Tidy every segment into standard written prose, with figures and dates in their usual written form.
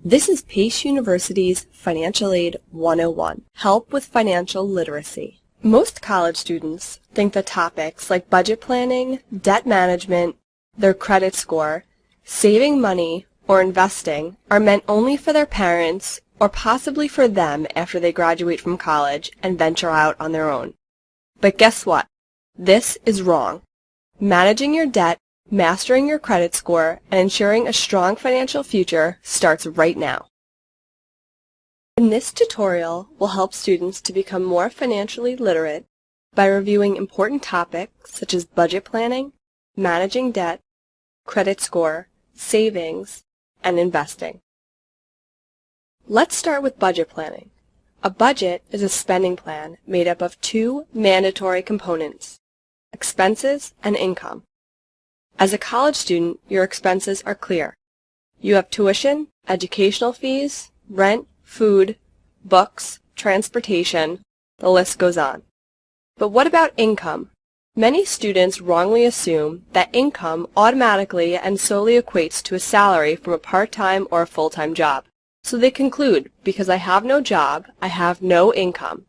This is Pace University's Financial Aid 101, Help with Financial Literacy. Most college students think that topics like budget planning, debt management, their credit score, saving money, or investing are meant only for their parents or possibly for them after they graduate from college and venture out on their own. But guess what? This is wrong. Managing your debt, mastering your credit score, and ensuring a strong financial future starts right now. In this tutorial, we'll help students to become more financially literate by reviewing important topics such as budget planning, managing debt, credit score, savings, and investing. Let's start with budget planning. A budget is a spending plan made up of two mandatory components, expenses and income. As a college student, your expenses are clear. You have tuition, educational fees, rent, food, books, transportation, the list goes on. But what about income? Many students wrongly assume that income automatically and solely equates to a salary from a part-time or a full-time job. So they conclude, because I have no job, I have no income.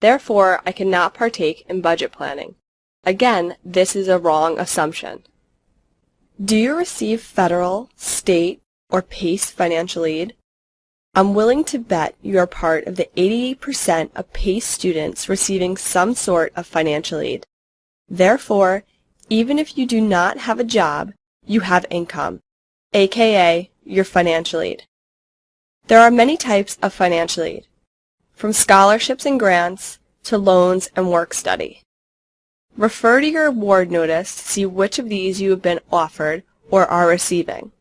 Therefore, I cannot partake in budget planning. Again, this is a wrong assumption. Do you receive federal, state, or PACE financial aid? I'm willing to bet you are part of the 88% of PACE students receiving some sort of financial aid. Therefore, even if you do not have a job, you have income, aka your financial aid. There are many types of financial aid, from scholarships and grants to loans and work study. Refer to your award notice to see which of these you have been offered or are receiving.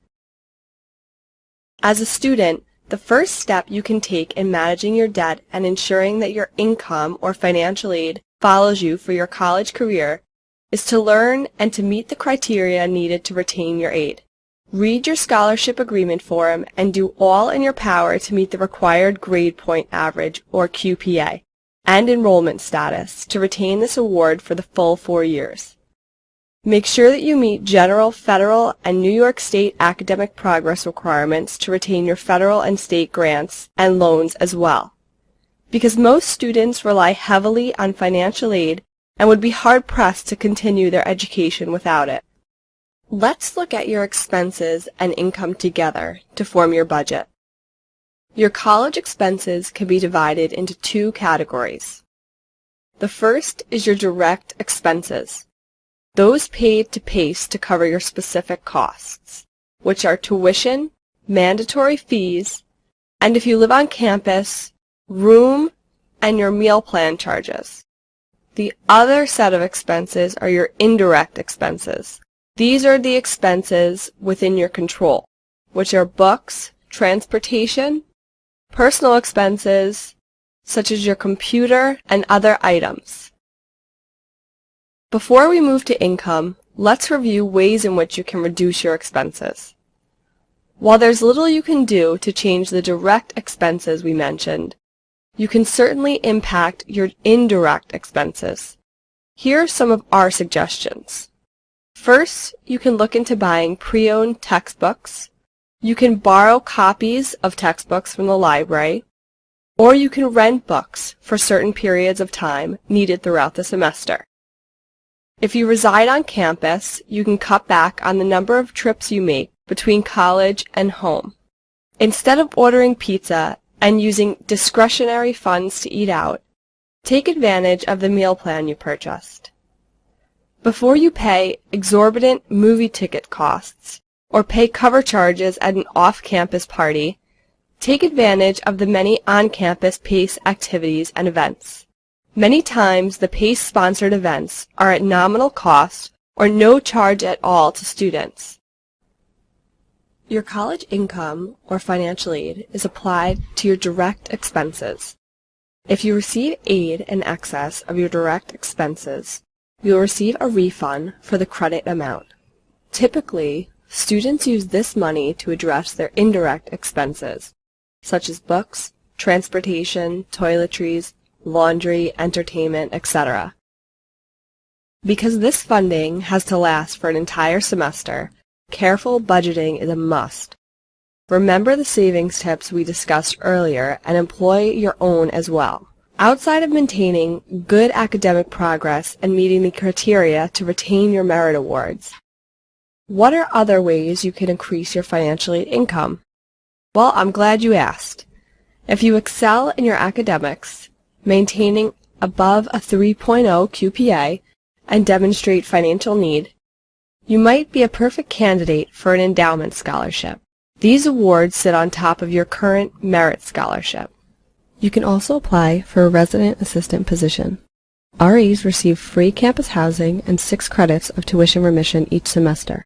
As a student, the first step you can take in managing your debt and ensuring that your income or financial aid follows you for your college career is to learn and to meet the criteria needed to retain your aid. Read your scholarship agreement form and do all in your power to meet the required grade point average, or QPA, and enrollment status to retain this award for the full 4 years. Make sure that you meet general, federal, and New York State academic progress requirements to retain your federal and state grants and loans as well, because most students rely heavily on financial aid and would be hard-pressed to continue their education without it. Let's look at your expenses and income together to form your budget. Your college expenses can be divided into two categories. The first is your direct expenses, those paid to PACE to cover your specific costs, which are tuition, mandatory fees, and if you live on campus, room, and your meal plan charges. The other set of expenses are your indirect expenses. These are the expenses within your control, which are books, transportation, personal expenses, such as your computer and other items. Before we move to income, let's review ways in which you can reduce your expenses. While there's little you can do to change the direct expenses we mentioned, you can certainly impact your indirect expenses. Here are some of our suggestions. First, you can look into buying pre-owned textbooks. You can borrow copies of textbooks from the library, or you can rent books for certain periods of time needed throughout the semester. If you reside on campus, you can cut back on the number of trips you make between college and home. Instead of ordering pizza and using discretionary funds to eat out, take advantage of the meal plan you purchased. Before you pay exorbitant movie ticket costs or pay cover charges at an off-campus party, take advantage of the many on-campus PACE activities and events. Many times the PACE-sponsored events are at nominal cost or no charge at all to students. Your college income or financial aid is applied to your direct expenses. If you receive aid in excess of your direct expenses, you will receive a refund for the credit amount. Typically, students use this money to address their indirect expenses, such as books, transportation, toiletries, laundry, entertainment, etc. Because this funding has to last for an entire semester, careful budgeting is a must. Remember the savings tips we discussed earlier and employ your own as well. Outside of maintaining good academic progress and meeting the criteria to retain your merit awards, what are other ways you can increase your financial aid income? Well, I'm glad you asked. If you excel in your academics, maintaining above a 3.0 QPA, and demonstrate financial need, you might be a perfect candidate for an endowment scholarship. These awards sit on top of your current merit scholarship. You can also apply for a resident assistant position. RAs receive free campus housing and 6 credits of tuition remission each semester.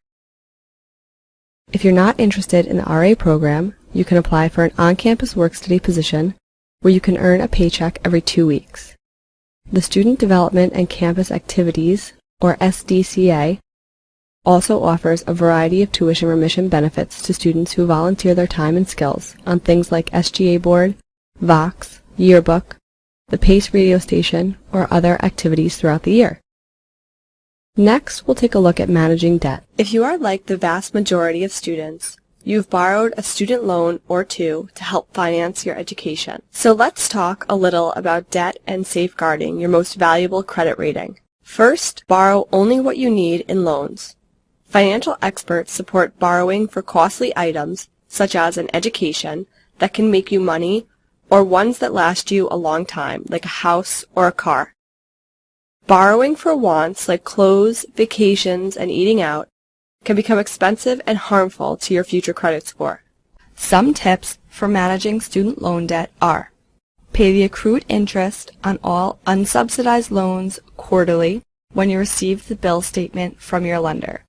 If you're not interested in the RA program, you can apply for an on-campus work-study position where you can earn a paycheck every 2 weeks. The Student Development and Campus Activities, or SDCA, also offers a variety of tuition remission benefits to students who volunteer their time and skills on things like SGA Board, Vox, Yearbook, the PACE radio station, or other activities throughout the year. Next, we'll take a look at managing debt. If you are like the vast majority of students, you've borrowed a student loan or two to help finance your education. So let's talk a little about debt and safeguarding your most valuable credit rating. First, borrow only what you need in loans. Financial experts support borrowing for costly items, such as an education, that can make you money, or ones that last you a long time, like a house or a car. Borrowing for wants like clothes, vacations, and eating out can become expensive and harmful to your future credit score. Some tips for managing student loan debt are: pay the accrued interest on all unsubsidized loans quarterly when you receive the bill statement from your lender.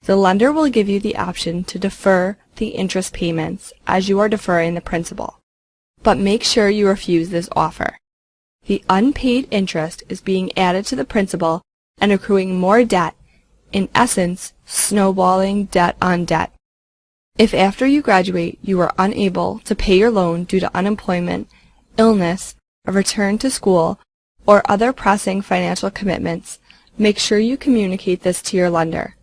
The lender will give you the option to defer the interest payments as you are deferring the principal, but make sure you refuse this offer. The unpaid interest is being added to the principal and accruing more debt, in essence, snowballing debt on debt. If after you graduate you are unable to pay your loan due to unemployment, illness, a return to school, or other pressing financial commitments, make sure you communicate this to your lender.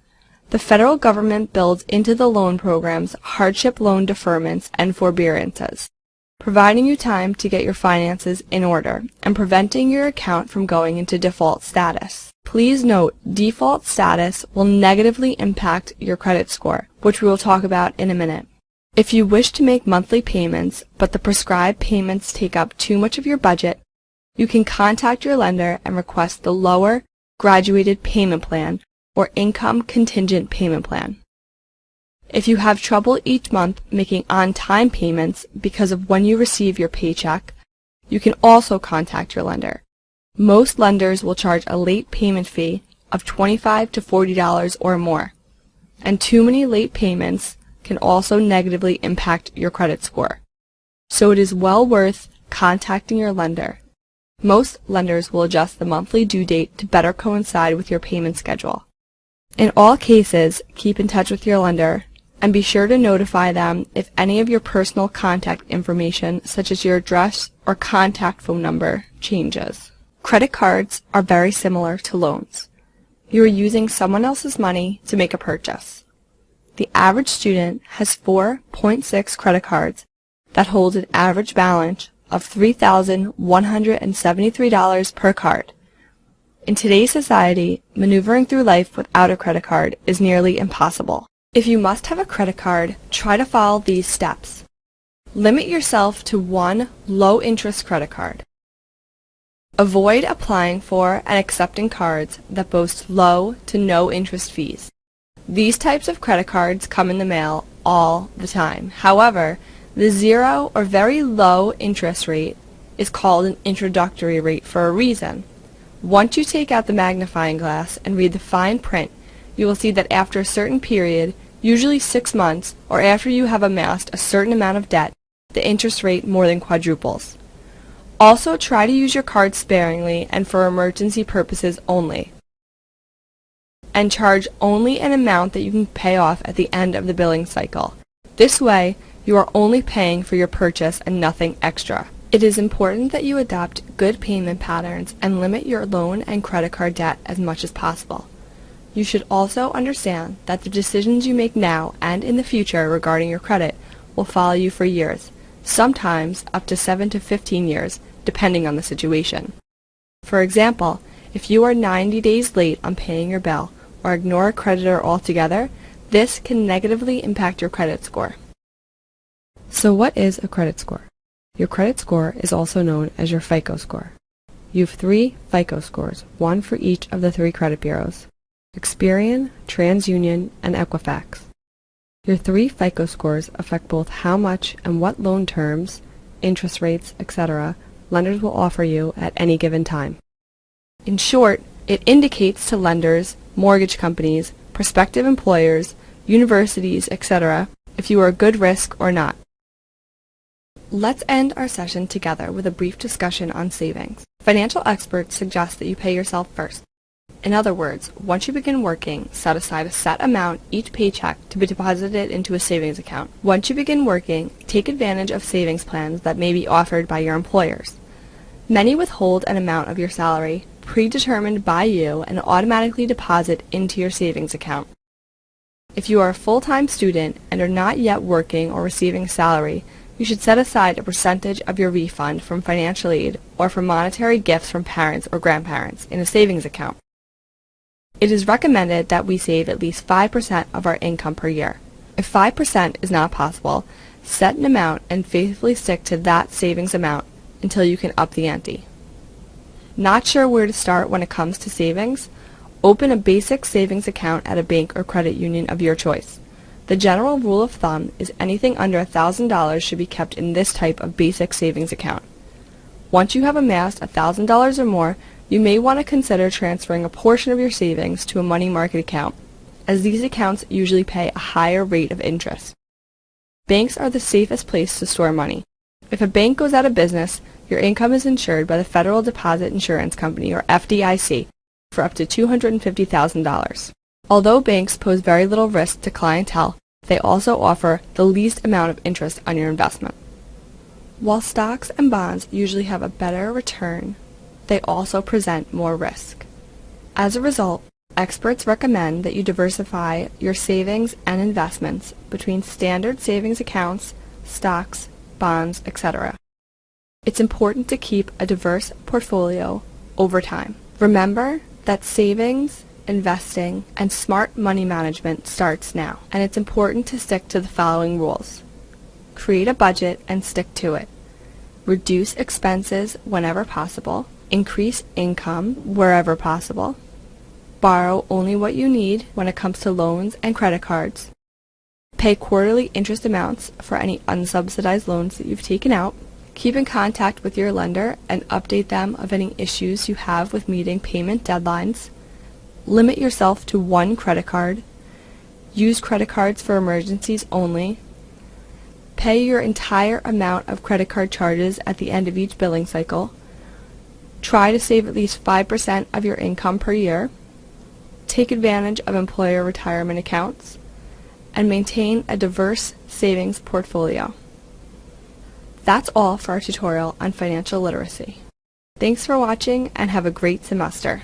The federal government builds into the loan programs hardship loan deferments and forbearances, providing you time to get your finances in order and preventing your account from going into default status. Please note, default status will negatively impact your credit score, which we will talk about in a minute. If you wish to make monthly payments, but the prescribed payments take up too much of your budget, you can contact your lender and request the lower graduated payment plan or income contingent payment plan. If you have trouble each month making on-time payments because of when you receive your paycheck, you can also contact your lender. Most lenders will charge a late payment fee of $25 to $40 or more, and too many late payments can also negatively impact your credit score. So it is well worth contacting your lender. Most lenders will adjust the monthly due date to better coincide with your payment schedule. In all cases, keep in touch with your lender and be sure to notify them if any of your personal contact information, such as your address or contact phone number, changes. Credit cards are very similar to loans. You are using someone else's money to make a purchase. The average student has 4.6 credit cards that hold an average balance of $3,173 per card. In today's society, maneuvering through life without a credit card is nearly impossible. If you must have a credit card, try to follow these steps. Limit yourself to one low-interest credit card. Avoid applying for and accepting cards that boast low to no interest fees. These types of credit cards come in the mail all the time. However, the zero or very low interest rate is called an introductory rate for a reason. Once you take out the magnifying glass and read the fine print, you will see that after a certain period, usually 6 months, or after you have amassed a certain amount of debt, the interest rate more than quadruples. Also, try to use your card sparingly and for emergency purposes only, and charge only an amount that you can pay off at the end of the billing cycle. This way, you are only paying for your purchase and nothing extra. It is important that you adopt good payment patterns and limit your loan and credit card debt as much as possible. You should also understand that the decisions you make now and in the future regarding your credit will follow you for years, sometimes up to 7 to 15 years, depending on the situation. For example, if you are 90 days late on paying your bill or ignore a creditor altogether, this can negatively impact your credit score. So what is a credit score? Your credit score is also known as your FICO score. You have 3 FICO scores, one for each of the 3 credit bureaus: Experian, TransUnion, and Equifax. Your 3 FICO scores affect both how much and what loan terms, interest rates, etc. lenders will offer you at any given time. In short, it indicates to lenders, mortgage companies, prospective employers, universities, etc. if you are a good risk or not. Let's end our session together with a brief discussion on savings. Financial experts suggest that you pay yourself first. In other words, once you begin working, set aside a set amount each paycheck to be deposited into a savings account. Once you begin working, take advantage of savings plans that may be offered by your employers. Many withhold an amount of your salary predetermined by you and automatically deposit into your savings account. If you are a full-time student and are not yet working or receiving a salary, you should set aside a percentage of your refund from financial aid or from monetary gifts from parents or grandparents in a savings account. It is recommended that we save at least 5% of our income per year. If 5% is not possible, set an amount and faithfully stick to that savings amount until you can up the ante. Not sure where to start when it comes to savings? Open a basic savings account at a bank or credit union of your choice. The general rule of thumb is anything under $1,000 should be kept in this type of basic savings account. Once you have amassed $1,000 or more, you may want to consider transferring a portion of your savings to a money market account, as these accounts usually pay a higher rate of interest. Banks are the safest place to store money. If a bank goes out of business, your income is insured by the Federal Deposit Insurance Company, or FDIC, for up to $250,000. Although banks pose very little risk to clientele, they also offer the least amount of interest on your investment. While stocks and bonds usually have a better return, they also present more risk. As a result, experts recommend that you diversify your savings and investments between standard savings accounts, stocks, bonds, etc. It's important to keep a diverse portfolio over time. Remember that savings, investing, and smart money management starts now, and it's important to stick to the following rules. Create a budget and stick to it. Reduce expenses whenever possible. Increase income wherever possible. Borrow only what you need when it comes to loans and credit cards. Pay quarterly interest amounts for any unsubsidized loans that you've taken out. Keep in contact with your lender and update them of any issues you have with meeting payment deadlines. Limit yourself to 1 credit card. Use credit cards for emergencies only. Pay your entire amount of credit card charges at the end of each billing cycle. Try to save at least 5% of your income per year. Take advantage of employer retirement accounts. And maintain a diverse savings portfolio. That's all for our tutorial on financial literacy. Thanks for watching and have a great semester.